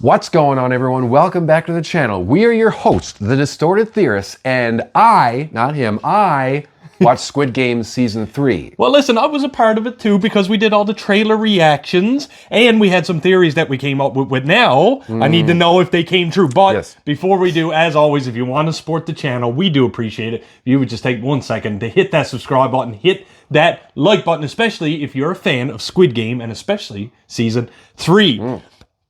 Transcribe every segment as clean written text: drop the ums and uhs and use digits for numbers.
What's going on, everyone? Welcome back to the channel. We are your hosts, the Distorted Theorists, and I, not him, I watched Squid Game Season 3. Well, listen, I was a part of it too because we did all the trailer reactions and we had some theories that we came up with now. I need to know if they came true. But before we do, as always, if you want to support the channel, we do appreciate it. If you would just take 1 second to hit that subscribe button, hit that like button, especially if you're a fan of Squid Game and especially Season 3.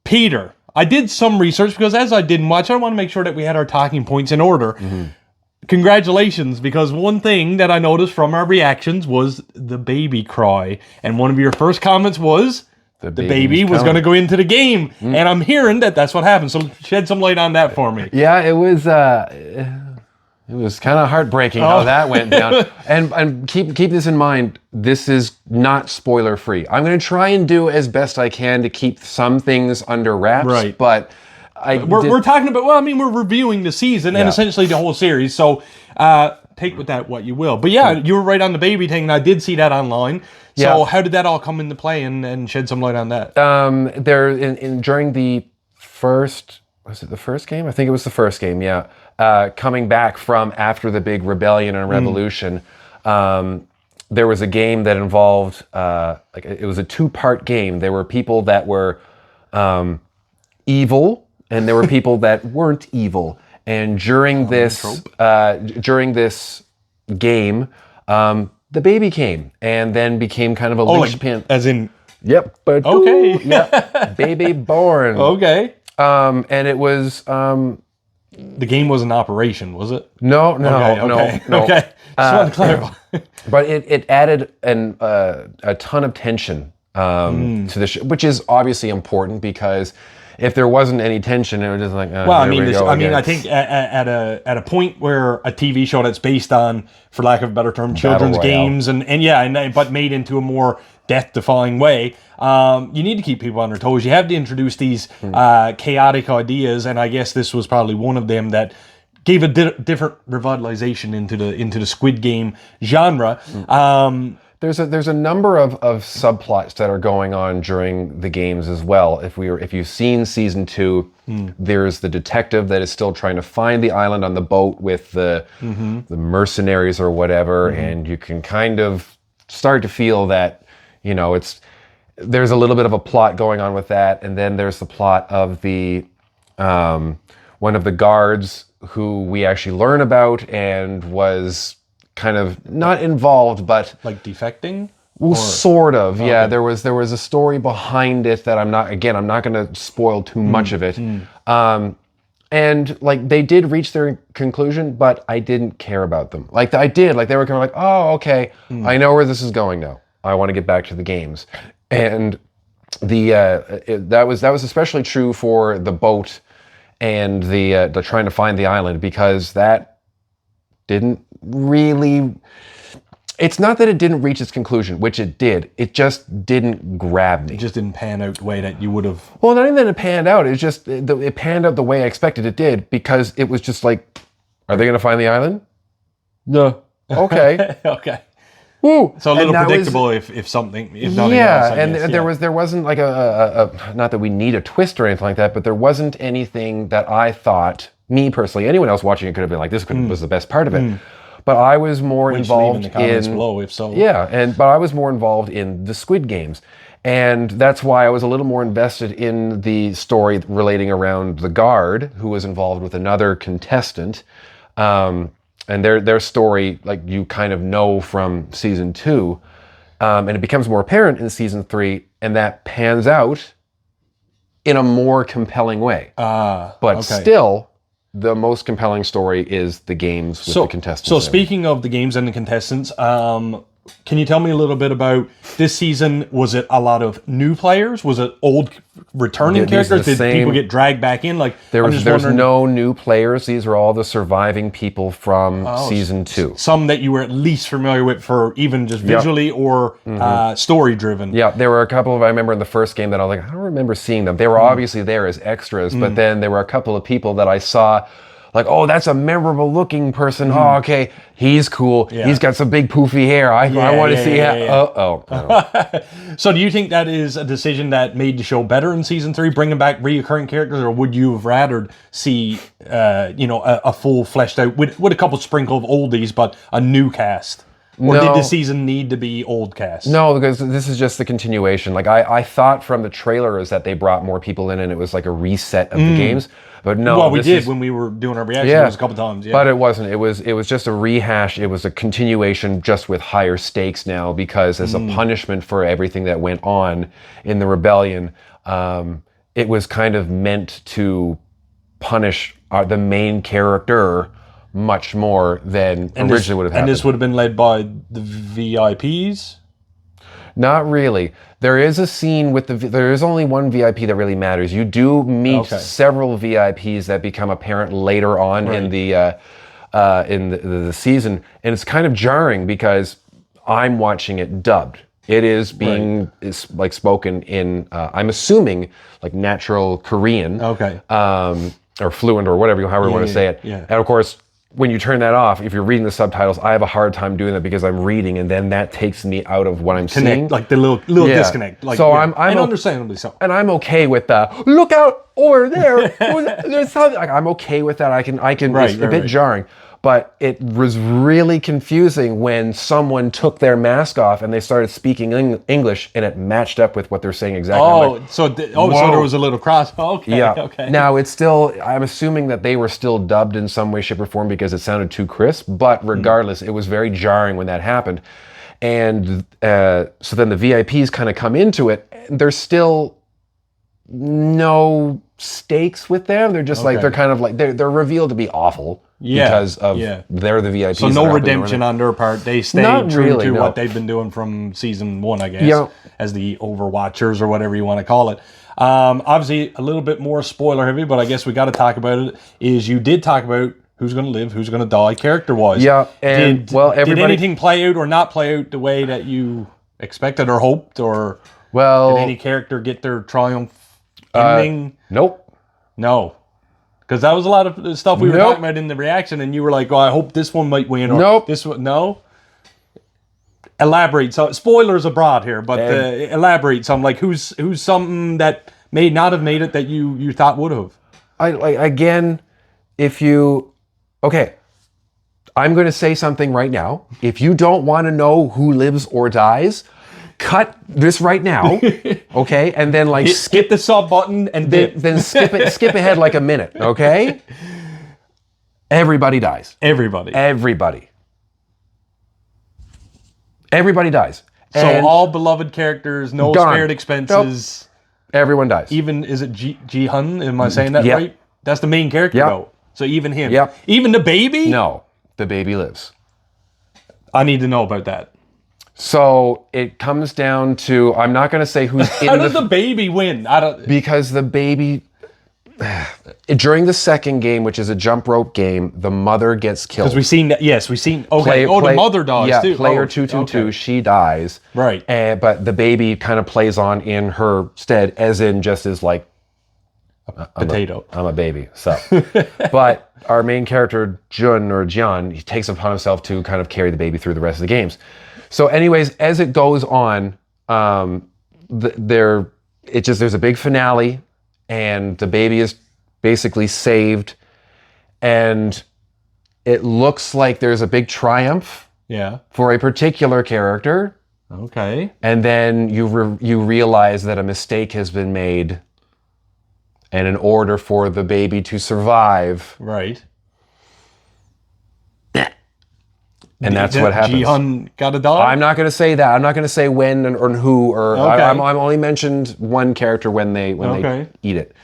Peter, I did some research because as I didn't watch, I want to make sure that we had our talking points in order. Congratulations, because one thing that I noticed from our reactions was the baby cry. And one of your first comments was the baby was going to go into the game. And I'm hearing that that's what happened. So shed some light on that for me. Yeah, it was kind of heartbreaking how that went down. And keep this in mind, this is not spoiler free. I'm going to try and do as best I can to keep some things under wraps, but we're talking about, well, I mean, we're reviewing the season and essentially the whole series, so take with that what you will. But yeah, you were right on the baby thing, and I did see that online. So how did that all come into play, and shed some light on that? During the first, was it the first game? I think it was the first game, coming back from after the big rebellion and revolution, there was a game that involved, it was a 2-part game. There were people that were evil, and there were people that weren't evil. And during this game, the baby came, and then became kind of a linchpin. As in, but baby born. Okay. And it was the game was an operation, was it? No. Okay. Just wanted to clarify. But it added a ton of tension to the show, which is obviously important because if there wasn't any tension, it was just like, well, I think at a point where a TV show that's based on, for lack of a better term, children's games but made into a more death-defying way, you need to keep people on their toes. You have to introduce these chaotic ideas, and I guess this was probably one of them that gave a different revitalization into the Squid Game genre. There's a number of subplots that are going on during the games as well. If you've seen season 2, there's the detective that is still trying to find the island on the boat with the mercenaries or whatever, and you can kind of start to feel that, there's a little bit of a plot going on with that. And then there's the plot of the one of the guards who we actually learn about and was kind of not involved, but like defecting. Well, sort of. Yeah, there was a story behind it that I'm not going to spoil too much of it. And like they did reach their conclusion, but I didn't care about them. Like I did. Like they were kind of like, oh, okay, I know where this is going now. I want to get back to the games. And that was especially true for the boat and the trying to find the island, because that didn't really. It's not that it didn't reach its conclusion, which it did. It just didn't grab me. It just didn't pan out the way that you would have. Well, not even that it panned out. It's just it panned out the way I expected it did, because it was just like, are they going to find the island? No. Okay. Okay. Woo. So a little predictable if nothing else, I guess. There wasn't like a not that we need a twist or anything like that, but there wasn't anything that I thought, me personally, anyone else watching it could have been like, this was the best part of it. But I was more involved in the comments below, if so. Yeah, but I was more involved in the Squid Games. And that's why I was a little more invested in the story relating around the guard who was involved with another contestant. And their story, like you kind of know from season 2, and it becomes more apparent in season 3, and that pans out in a more compelling way. But still, the most compelling story is the games with the contestants. So speaking of the games and the contestants, can you tell me a little bit about this season? Was it a lot of new players? Was it old returning characters? Did people get dragged back in? Like there's no new players. These are all the surviving people from season 2. Some that you were at least familiar with, for even just visually or story driven. Yeah, there were a couple of, I remember in the first game that I was like, I don't remember seeing them. They were obviously there as extras, but then there were a couple of people that I saw like, oh, that's a memorable looking person. Oh, okay, he's cool. Yeah. He's got some big poofy hair. I want to see him. So do you think that is a decision that made the show better in season 3, bringing back reoccurring characters, or would you have rather see, a full fleshed out with a couple sprinkle of oldies, but a new cast? Or did the season need to be old cast? No, because this is just the continuation. Like I thought from the trailers that they brought more people in and it was like a reset of the games. But no. Well, we did when we were doing our reactions a couple times. Yeah. But it wasn't. It was just a rehash. It was a continuation just with higher stakes now, because as a punishment for everything that went on in the rebellion, it was kind of meant to punish the main character much more than originally would have happened. And this would have been led by the VIPs? Not really. There is a scene with there is only one VIP that really matters. You do meet several VIPs that become apparent later on in the season, and it's kind of jarring because I'm watching it dubbed. It is being is like spoken in I'm assuming like natural Korean. Okay. Or fluent, or whatever, however you want to say it. Yeah. And of course, when you turn that off, if you're reading the subtitles, I have a hard time doing that because I'm reading, and then that takes me out of what I'm seeing. Like the little disconnect. Like, so I'm understandably so. And I'm okay with the look out over there. There's something. Like, I'm okay with that. I can. It's a bit jarring, but it was really confusing when someone took their mask off and they started speaking English, and it matched up with what they're saying exactly. So there was a little cross. Okay. Yeah. Okay. Now it's still. I'm assuming that they were still dubbed in some way, shape, or form because it sounded too crisp. But regardless, it was very jarring when that happened. And so then the VIPs kind of come into it. There's still no stakes with them. They're just like they're kind of like they're revealed to be awful. Because of they're the VIPs. So no redemption on their part. They stayed true to what they've been doing from season 1, I guess, as the Overwatchers or whatever you want to call it. Obviously, a little bit more spoiler heavy, but I guess we got to talk about it. Is you did talk about who's going to live, who's going to die, character-wise. Yeah, and did anything play out or not play out the way that you expected or hoped, or did any character get their triumph ending? Nope. No. Because that was a lot of the stuff we were talking about in the reaction, and you were like, "Oh, I hope this one might win." Or this one, no. Elaborate. So spoilers abroad here, but elaborate. Some like who's something that may not have made it that you thought would have. I'm going to say something right now. If you don't want to know who lives or dies, cut this right now, okay? And then like skip the sub button and then skip ahead like a minute, okay? Everybody dies. Everybody dies. So all beloved characters, no spared expenses. Nope. Everyone dies. Even is it Ji-hun? Am I saying that right? That's the main character though. So even him. Yep. Even the baby? No, the baby lives. I need to know about that. So it comes down to, I'm not going to say who's in How does the baby win? Because the baby, during the second game, which is a jump rope game, the mother gets killed. Because we've seen, okay. The mother dies too. Player 222, she dies. Right. But the baby kind of plays on in her stead, as in just as like, potato. I'm a baby. So, but our main character, Jian, he takes upon himself to kind of carry the baby through the rest of the games. So anyways, as it goes on, there's a big finale, and the baby is basically saved, and it looks like there's a big triumph for a particular character. Okay. And then you realize that a mistake has been made, and in order for the baby to survive... Right. And that's what happens. Ji-hun got a dog? I'm not going to say that. I'm not going to say when or who. I'm only mentioned one character when they eat it.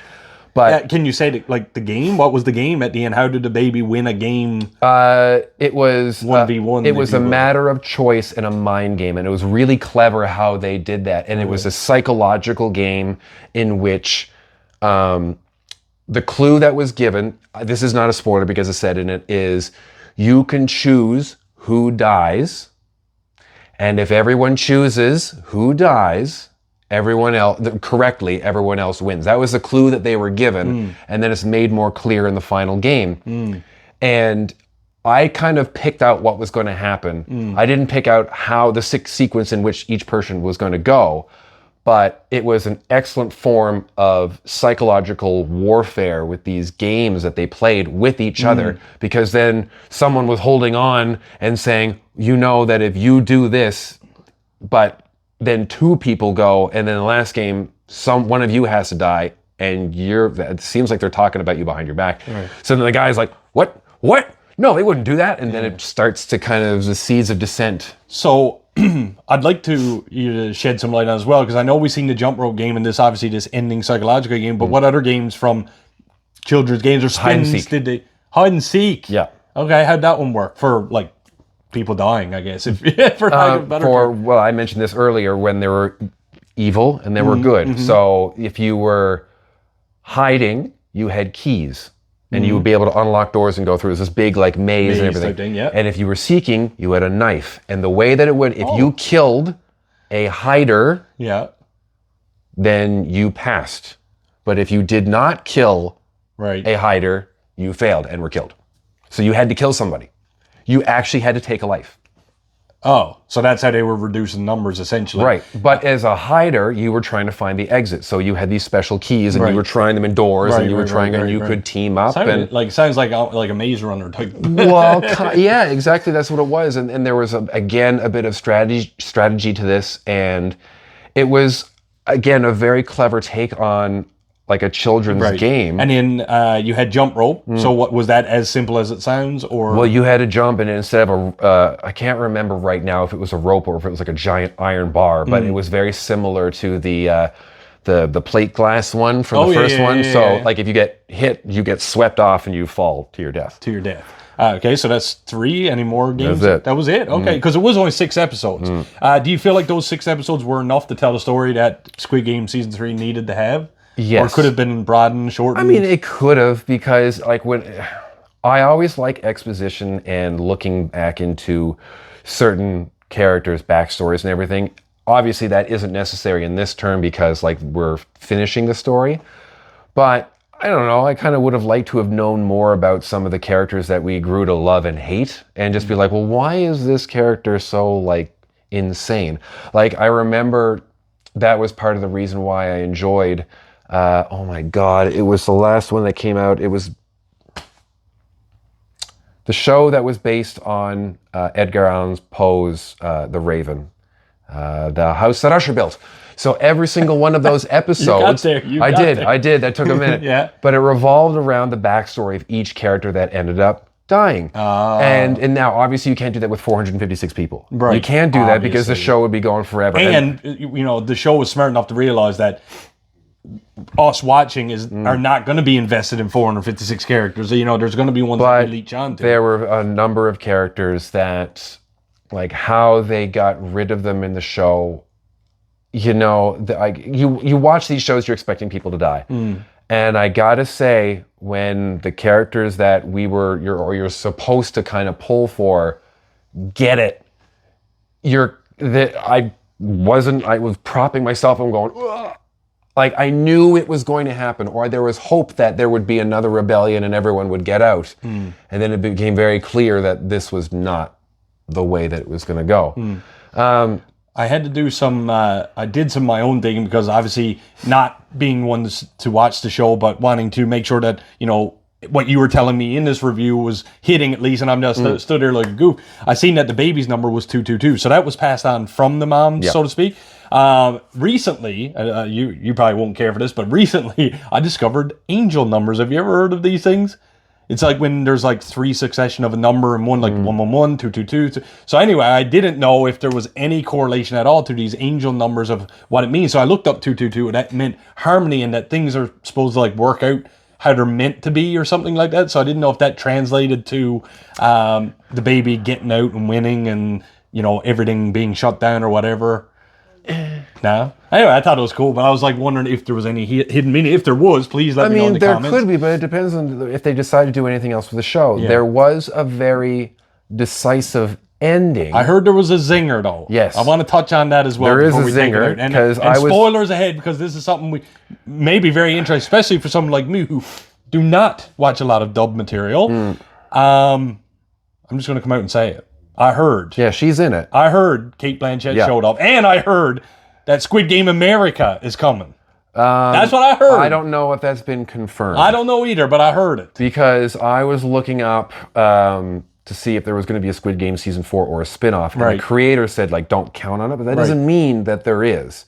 But can you say the game? What was the game at the end? How did the baby win a game? It was 1v1. It was a matter of choice and a mind game, and it was really clever how they did that. And it was a psychological game in which the clue that was given. This is not a spoiler because it's said in it. Is you can choose who dies, and if everyone chooses who dies, everyone else everyone else wins. That was the clue that they were given, and then it's made more clear in the final game. And I kind of picked out what was going to happen. I didn't pick out how the sequence in which each person was going to go, but it was an excellent form of psychological warfare with these games that they played with each other, because then someone was holding on and saying, you know that if you do this, but then two people go, and then the last game, one of you has to die, and it seems like they're talking about you behind your back. Right. So then the guy's like, what? No, they wouldn't do that. And then it starts to kind of the seeds of dissent. So I'd like you to shed some light on as well, because I know we've seen the jump rope game and this ending psychological game, but what other games from children's games or spins did they... Hide and seek? Yeah. Okay, how'd that one work? For, like, people dying, I guess. Well, I mentioned this earlier, when there were evil and there were good. So if you were hiding, you had keys. And you would be able to unlock doors and go through this big like maze and everything. Thing, yeah. And if you were seeking, you had a knife. And the way that it would, if you killed a hider, then you passed. But if you did not kill a hider, you failed and were killed. So you had to kill somebody. You actually had to take a life. Oh, so that's how they were reducing numbers, essentially. Right. But as a hider, you were trying to find the exit. So you had these special keys, and you were trying them in doors, and you were trying, and you could team up. Sounds like a maze runner type. Well, yeah, exactly. That's what it was. And there was, again, a bit of strategy to this. And it was, again, a very clever take on like a children's game. And then you had jump rope. So what was that, as simple as it sounds? Or well, you had to jump, and instead of I can't remember right now if it was a rope or if it was like a giant iron bar, but it was very similar to the plate glass one from the first one. So like if you get hit, you get swept off and you fall to your death. Okay, so that's 3. Any more games? That was it. Okay, because it was only 6 episodes. Do you feel like those 6 episodes were enough to tell the story that Squid Game Season 3 needed to have? Yes. Or could have been broadened, shortened? I mean, it could have, because like when I always like exposition and looking back into certain characters' backstories and everything. Obviously, that isn't necessary in this term because like we're finishing the story. But I don't know, I kind of would have liked to have known more about some of the characters that we grew to love and hate, and just be like, well, why is this character so like insane? Like I remember that was part of the reason why I enjoyed oh my God, it was the last one that came out. It was the show that was based on Edgar Allan Poe's The Raven, the house that Usher built. So every single one of those episodes, I did. That took a minute. Yeah. But it revolved around the backstory of each character that ended up dying. And now obviously you can't do that with 456 people. Right. You can't do that because the show would be going forever. And you know, the show was smart enough to realize that us watching are not going to be invested in 456 characters. You know, there's going to be ones that we leech onto. There were a number of characters that, like, how they got rid of them in the show. You know, you watch these shows, you're expecting people to die, and I gotta say, when the characters that you're supposed to kind of pull for get it, I was propping myself and going, ugh. Like, I knew it was going to happen, or there was hope that there would be another rebellion and everyone would get out. And then it became very clear that this was not the way that it was going to go. I had to do I did some of my own digging because obviously not being one to watch the show, but wanting to make sure that, you know, what you were telling me in this review was hitting at least, and I'm just stood there like a goof. I seen that the baby's number was 222, so that was passed on from the mom, so to speak. Recently, you probably won't care for this, but recently I discovered angel numbers. Have you ever heard of these things? It's like when there's like 3 succession of a number and one, like 111, 222. So anyway, I didn't know if there was any correlation at all to these angel numbers of what it means. So I looked up 222, and that meant harmony, and that things are supposed to like work out how they're meant to be or something like that. So I didn't know if that translated to the baby getting out and winning and, you know, everything being shut down or whatever. No. Anyway, I thought it was cool, but I was like wondering if there was any hidden meaning. If there was, please let me know in the comments. There could be, but it depends on if they decide to do anything else with the show. Yeah. There was a very decisive ending. I heard there was a zinger, though. Yes. I want to touch on that as well. There is a zinger. And spoilers ahead, because this is something we may be very interesting, especially for someone like me who do not watch a lot of dub material. I'm just going to come out and say it. I heard. Yeah, she's in it. I heard Cate Blanchett showed up. And I heard that Squid Game America is coming. That's what I heard. I don't know if that's been confirmed. I don't know either, but I heard it. Because I was looking up to see if there was going to be a Squid Game Season 4 or a spin-off. And the creator said, like, don't count on it. But that doesn't mean that there is.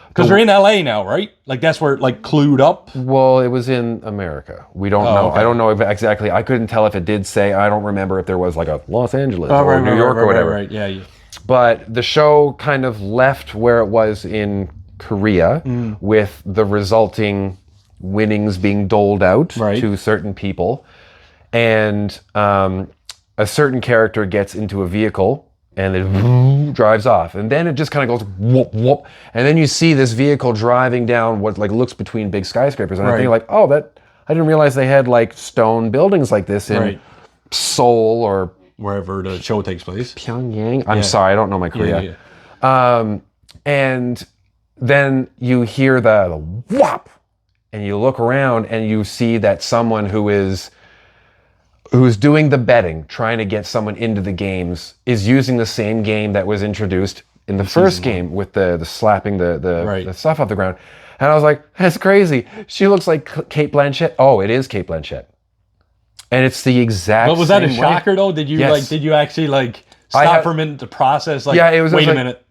Because they're in LA now, right? Like, that's where it, like, clued up? Well, it was in America. We don't know. Okay. I don't know exactly. I couldn't tell if it did say. I don't remember if there was, like, a Los Angeles or New York or whatever. Right. Yeah. But the show kind of left where it was in Korea with the resulting winnings being doled out to certain people. And a certain character gets into a vehicle and it drives off. And then it just kind of goes whoop, whoop. And then you see this vehicle driving down what like looks between big skyscrapers. And I think like, oh, I didn't realize they had like stone buildings like this in Seoul or wherever the show takes place. Pyongyang. I'm sorry, I don't know my Korea. And then you hear the whop, and you look around and you see that someone who's doing the betting, trying to get someone into the games, is using the same game that was introduced in the first game with the slapping the stuff off the ground. And I was like, that's crazy. She looks like Cate Blanchett. Oh, it is Cate Blanchett. And it's the exact But was that a shocker though? Did you did you actually like stop for a minute to process like it was wait a like, minute?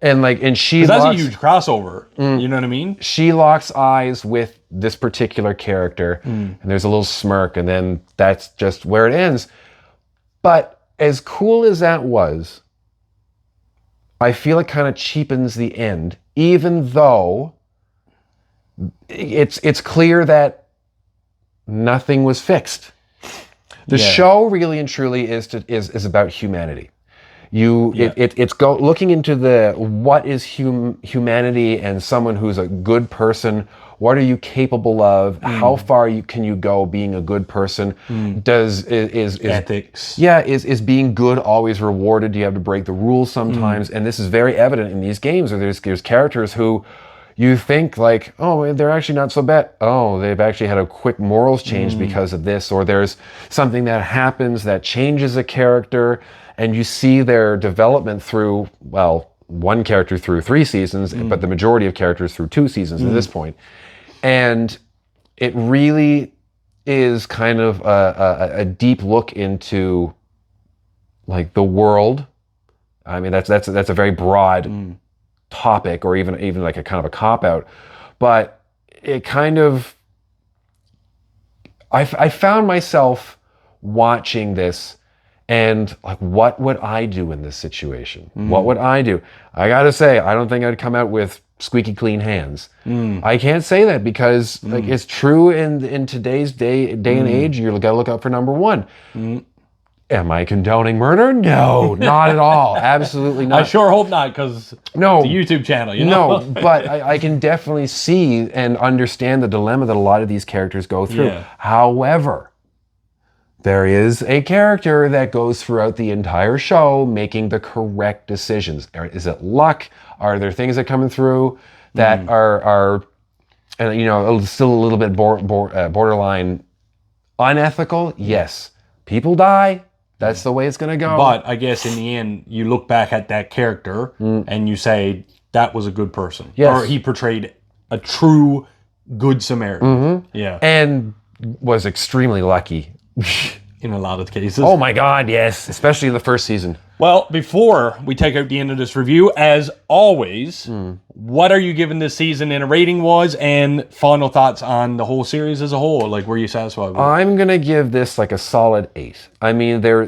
And she that's a huge crossover. You know what I mean? She locks eyes with this particular character, and there's a little smirk, and then that's just where it ends. But as cool as that was, I feel it kind of cheapens the end, even though it's clear that nothing was fixed. The show really and truly is about humanity. It's looking into what is humanity and someone who's a good person. What are you capable of? How far can you go being a good person? Is ethics? Is being good always rewarded? Do you have to break the rules sometimes? And this is very evident in these games where there's characters who you think like, oh, they're actually not so bad. Oh, they've actually had a quick morals change because of this, or there's something that happens that changes a character. And you see their development through, well, one character through 3 seasons, but the majority of characters through 2 seasons at this point. And it really is kind of a deep look into like the world. I mean, that's a very broad topic, or even like a kind of a cop-out. But it kind of, I found myself watching this and like, what would I do in this situation? What would I do? I gotta say, I don't think I'd come out with squeaky clean hands. I can't say that because like it's true in today's day and age. You gotta look out for number one. Am I condoning murder? No, not at all. Absolutely not. I sure hope not, because it's a YouTube channel, you know? No, but I can definitely see and understand the dilemma that a lot of these characters go through. However, there is a character that goes throughout the entire show making the correct decisions. Is it luck? Are there things that come through that are you know, still a little bit borderline unethical? Yes. People die. That's the way it's going to go. But I guess in the end, you look back at that character and you say, that was a good person. Yes. Or he portrayed a true good Samaritan. Yeah. And was extremely lucky. In a lot of cases. Oh my God, yes. Especially in the first season. Well, before we take out the end of this review, as always, what are you giving this season in a rating-wise, and final thoughts on the whole series as a whole? Like, were you satisfied with it? I'm gonna give this like a solid 8. I mean, no,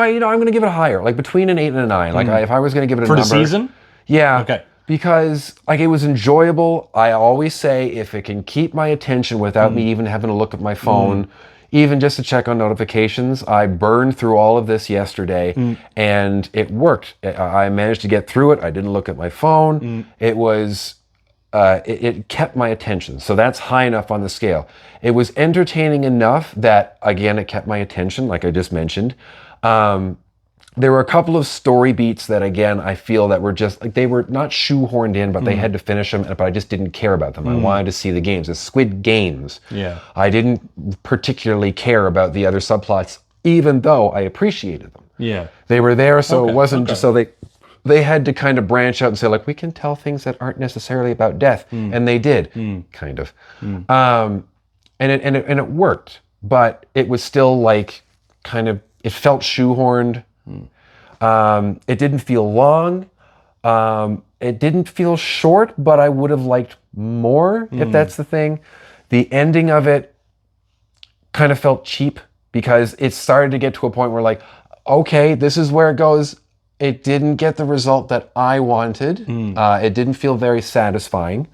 you know, I'm gonna give it higher, like between an 8 and a 9. Like, if I was gonna give it a number. For the season? Yeah. Okay. Because like it was enjoyable. I always say if it can keep my attention without me even having to look at my phone, even just to check on notifications. I burned through all of this yesterday and it worked. I managed to get through it. I didn't look at my phone. It was, it kept my attention. So that's high enough on the scale. It was entertaining enough that, again, it kept my attention, like I just mentioned. There were a couple of story beats that, again, I feel that were just like they were not shoehorned in, but they had to finish them. But I just didn't care about them. I wanted to see the games. The Squid Games. Yeah. I didn't particularly care about the other subplots, even though I appreciated them. Yeah. They were there, so it wasn't just so they had to kind of branch out and say, like, we can tell things that aren't necessarily about death, and they did, kind of, and it worked, but it was still like kind of it felt shoehorned. It didn't feel long. It didn't feel short, but I would have liked more, if that's the thing. The ending of it kind of felt cheap because it started to get to a point where, like, okay, this is where it goes. It didn't get the result that I wanted. It didn't feel very satisfying.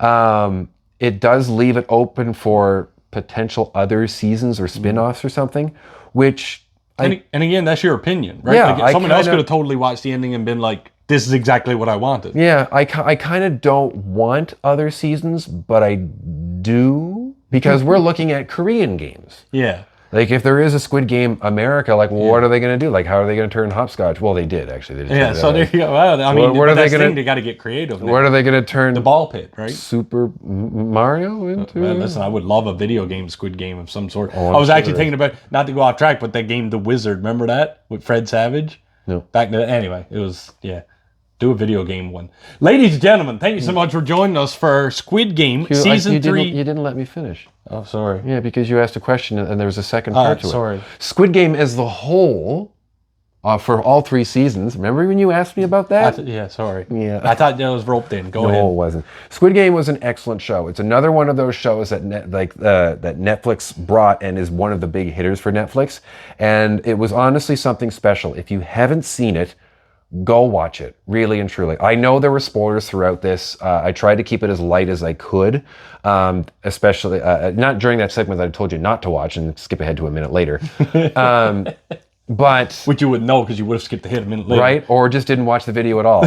It does leave it open for potential other seasons or spin-offs or something, which... And again, that's your opinion, right? Yeah, like, someone else could have totally watched the ending and been like, this is exactly what I wanted. Yeah, I kind of don't want other seasons, but I do, because we're looking at Korean games. Yeah. Like, if there is a Squid Game America, like, well, what are they going to do? Like, how are they going to turn hopscotch? Well, they did, actually. They Yeah, so there you go. Well, I mean, what are they going to... They got to get creative now. What are they going to turn... The ball pit, right? Super Mario into? Man, listen, I would love a video game Squid Game of some sort. I was actually thinking about, not to go off track, but that game The Wizard. Remember that? With Fred Savage? No. Back then, anyway, it was, yeah. Do a video game one. Ladies and gentlemen, thank you so much for joining us for Squid Game Season 3. You didn't let me finish. Oh, sorry. Yeah, because you asked a question and there was a second part to it. Sorry. Squid Game as the whole, for all 3 seasons. Remember when you asked me about that? Yeah, sorry. Yeah. I thought that was roped in. Go ahead. No, it wasn't. Squid Game was an excellent show. It's another one of those shows that that Netflix brought and is one of the big hitters for Netflix. And it was honestly something special. If you haven't seen it, go watch it, really and truly. I know there were spoilers throughout this. I tried to keep it as light as I could, especially not during that segment that I told you not to watch and skip ahead to a minute later. But which you wouldn't know because you would have skipped ahead a minute later. Right, or just didn't watch the video at all.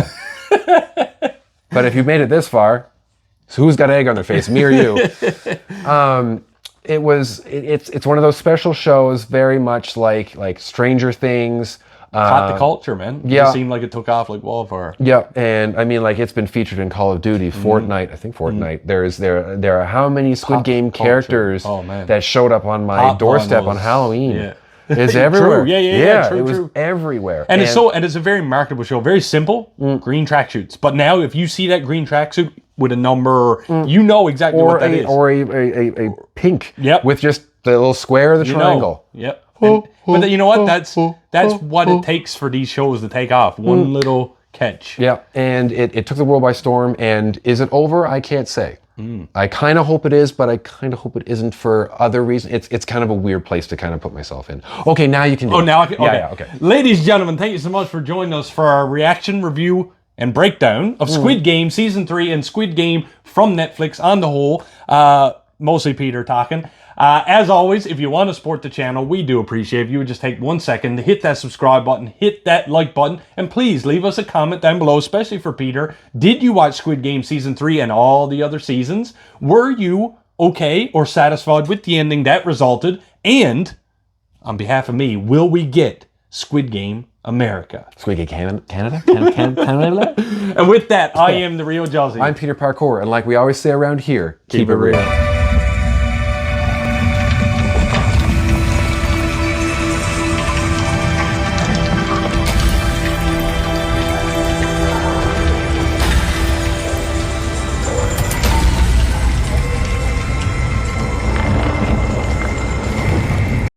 But if you've made it this far, so who's got egg on their face, me or you? It's one of those special shows, very much like Stranger Things. Caught the culture, man. Yeah. It seemed like it took off like wildfire. Yeah, and I mean, like, it's been featured in Call of Duty, Fortnite. I think Fortnite. There are how many Squid Game characters that showed up on my doorstep on Halloween? Yeah. It's everywhere. True. Yeah. True, it was everywhere. And it's a very marketable show. Very simple. Green tracksuits. But now, if you see that green tracksuit with a number, you know exactly what that is. Or a pink. Yep. With just the little square of the triangle. Yep. But you know what? That's what it takes for these shows to take off. One little catch. Yeah, and it took the world by storm. And is it over? I can't say. I kind of hope it is, but I kind of hope it isn't for other reasons. It's kind of a weird place to kind of put myself in. Okay, now you can do it. Now I can. Okay. Yeah, okay. Ladies and gentlemen, thank you so much for joining us for our reaction, review, and breakdown of Squid Game Season 3 and Squid Game from Netflix on the whole. Mostly Peter talking. As always, if you want to support the channel, we do appreciate if you would just take 1 second to hit that subscribe button, hit that like button, and please leave us a comment down below, especially for Peter. Did you watch Squid Game Season 3 and all the other seasons? Were you okay or satisfied with the ending that resulted? And, on behalf of me, will we get Squid Game America? Squid Game Canada? Canada? And with that, I am the real Jussy. I'm Peter Parkour, and like we always say around here, keep it real.